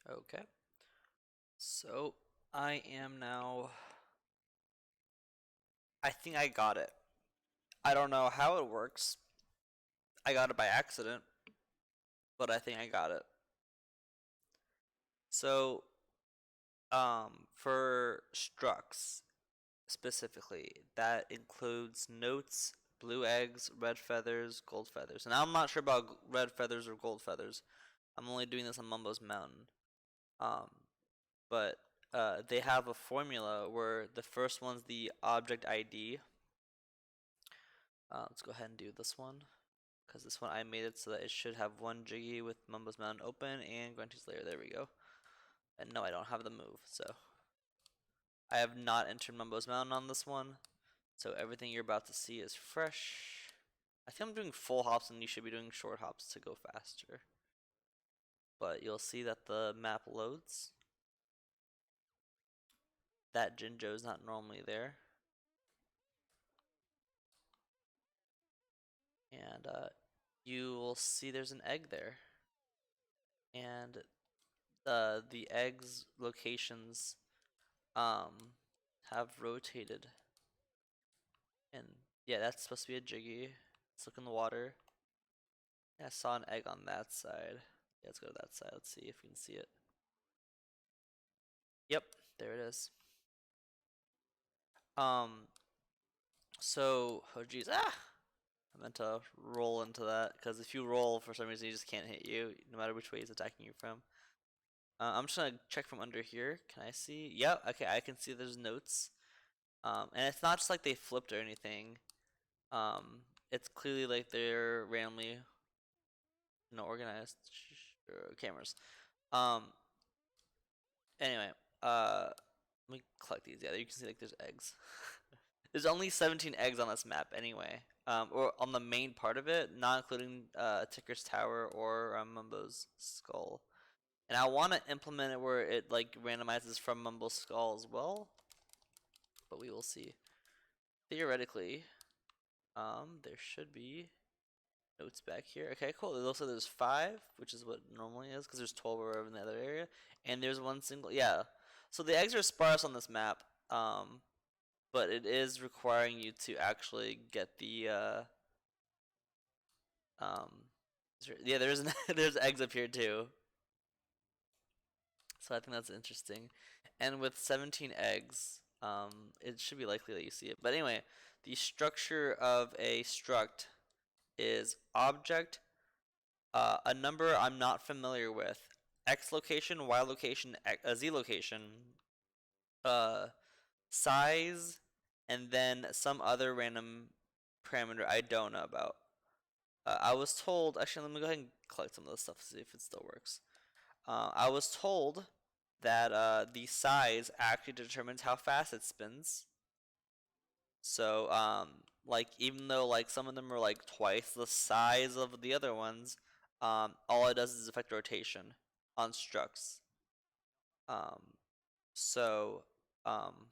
Okay. So I am now. I think I got it. I don't know how it works. I got it by accident, but I think I got it. So, for structs specifically, that includes notes, blue eggs, red feathers, gold feathers. And I'm not sure about red feathers or gold feathers. I'm only doing this on Mumbo's Mountain. Um, but they have a formula where the first one's the object ID. Let's go ahead and do this one, because this one I made it so that it should have one Jiggy with Mumbo's Mountain open and Grunty's Lair. There we go. And no, I don't have the move, so I have not entered Mumbo's Mountain on this one. So everything you're about to see is fresh. I think I'm doing full hops and you should be doing short hops to go faster. But you'll see that the map loads. That Jinjo is not normally there. And you will see there's an egg there. And the eggs locations have rotated. And yeah, that's supposed to be a Jiggy. Let's look in the water. Yeah, I saw an egg on that side. Yeah, let's go to that side. Let's see if we can see it. Yep, there it is. Um, oh geez, I meant to roll into that, because if you roll for some reason he just can't hit you, no matter which way he's attacking you from. I'm just gonna check from under here. Can I see? Yep, okay, I can see there's notes. And it's not just like they flipped or anything. It's clearly like they're randomly, organized cameras. Um, anyway, let me collect these. Yeah, you can see like there's eggs. There's only 17 eggs on this map anyway. Or on the main part of it, not including Ticker's Tower or Mumbo's Skull. And I want to implement it where it like randomizes from Mumbo's Skull as well, but we will see. Theoretically, there should be notes back here. Okay, cool. It looks like there's 5, which is what it normally is, because there's 12 over in the other area, and there's one single. Yeah, so the eggs are sparse on this map. But it is requiring you to actually get the um yeah, there's there's eggs up here too. So I think that's interesting. And with 17 eggs, it should be likely that you see it. But anyway, the structure of a struct is object, a number I'm not familiar with, X location, Y location, Z location, uh, size, and then some other random parameter I don't know about. I was told, actually, let me go ahead and collect some of this stuff to see if it still works. I was told that the size actually determines how fast it spins. So, like, even though like some of them are like twice the size of the other ones, all it does is affect rotation on structs. Um, so, um,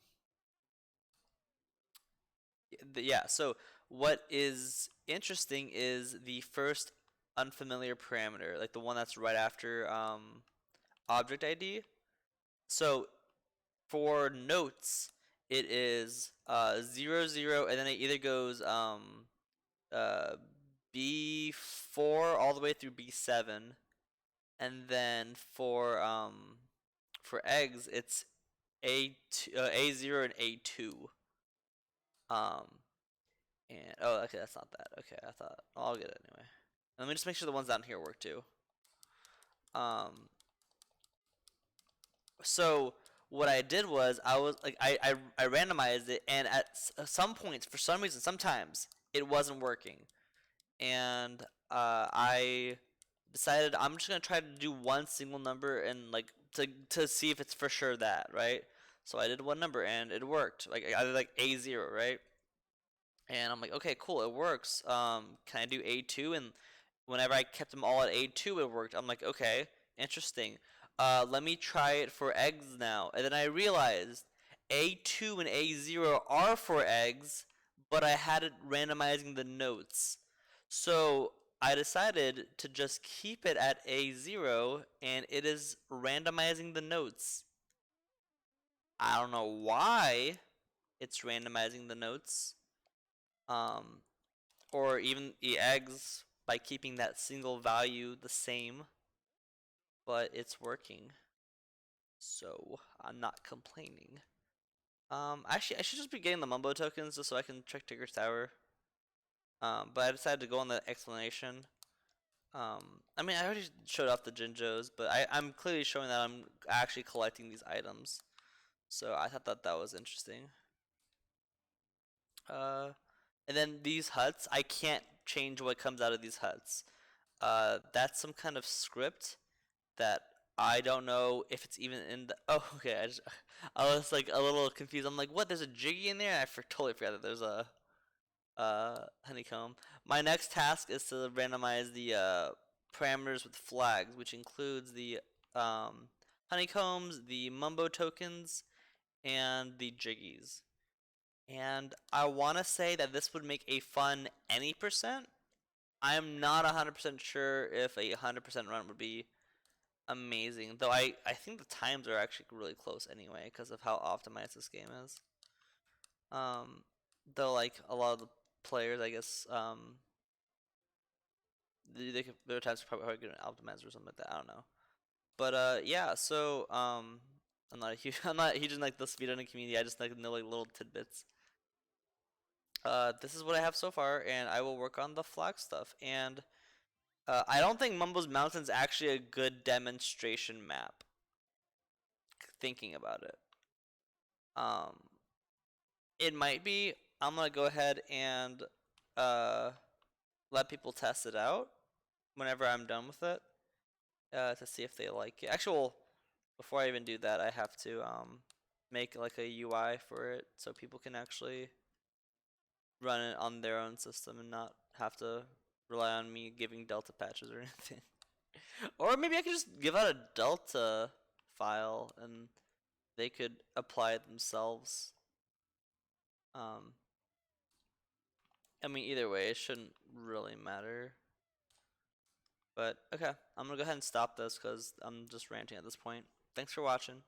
yeah, so what is interesting is the first unfamiliar parameter, like the one that's right after object ID. So for notes, it is 0 0, and then it either goes uh, B4 all the way through B7, and then for eggs, it's A0 and A2. Um, And oh, okay, that's not that. Okay, I thought I'll get it anyway. Let me just make sure the ones down here work too. Um, so what I did was I was like I randomized it, and at some points, for some reason, sometimes it wasn't working, and I decided I'm just gonna try to do one single number and like to see if it's for sure that, right. So I did one number and it worked. Like I did like A0, right. And I'm like, okay, cool, it works. Can I do A2? And whenever I kept them all at A2, it worked. I'm like, okay, interesting. Let me try it for eggs now. And then I realized A2 and A0 are for eggs, but I had it randomizing the notes. So I decided to just keep it at A0, and it is randomizing the notes. I don't know why it's randomizing the notes. Um, or even the eggs by keeping that single value the same, but it's working. So I'm not complaining. Actually, I should just be getting the mumbo tokens just so I can check Tigger's Tower. But I decided to go on the explanation. I mean, I already showed off the Jinjos, but I'm clearly showing that I'm actually collecting these items. So I thought that that was interesting. Uh, and then these huts, I can't change what comes out of these huts. That's some kind of script that I don't know if it's even in the. Oh, okay. I was like a little confused. I'm like, what? There's a jiggy in there? Totally forgot that there's a honeycomb. My next task is to randomize the parameters with flags, which includes the honeycombs, the mumbo tokens, and the jiggies. And I want to say that this would make a fun any percent. I'm not 100% sure if a 100% run would be amazing, though I think the times are actually really close anyway because of how optimized this game is. Um, though like a lot of the players, I guess, there are times probably get an optimizer or something like that. I don't know, but yeah. So I'm not a huge I'm not huge in like the speedrunning community. I just like know like little tidbits. This is what I have so far, and I will work on the flag stuff. And I don't think Mumbo's Mountain's actually a good demonstration map. Thinking about it, um, it might be. I'm gonna go ahead and uh, let people test it out whenever I'm done with it to see if they like it. Actually, before I even do that, I have to make like a UI for it so people can actually run it on their own system and not have to rely on me giving Delta patches or anything. Or maybe I could just give out a Delta file and they could apply it themselves. Um, I mean, either way, it shouldn't really matter. But okay, I'm gonna go ahead and stop this because I'm just ranting at this point. Thanks for watching.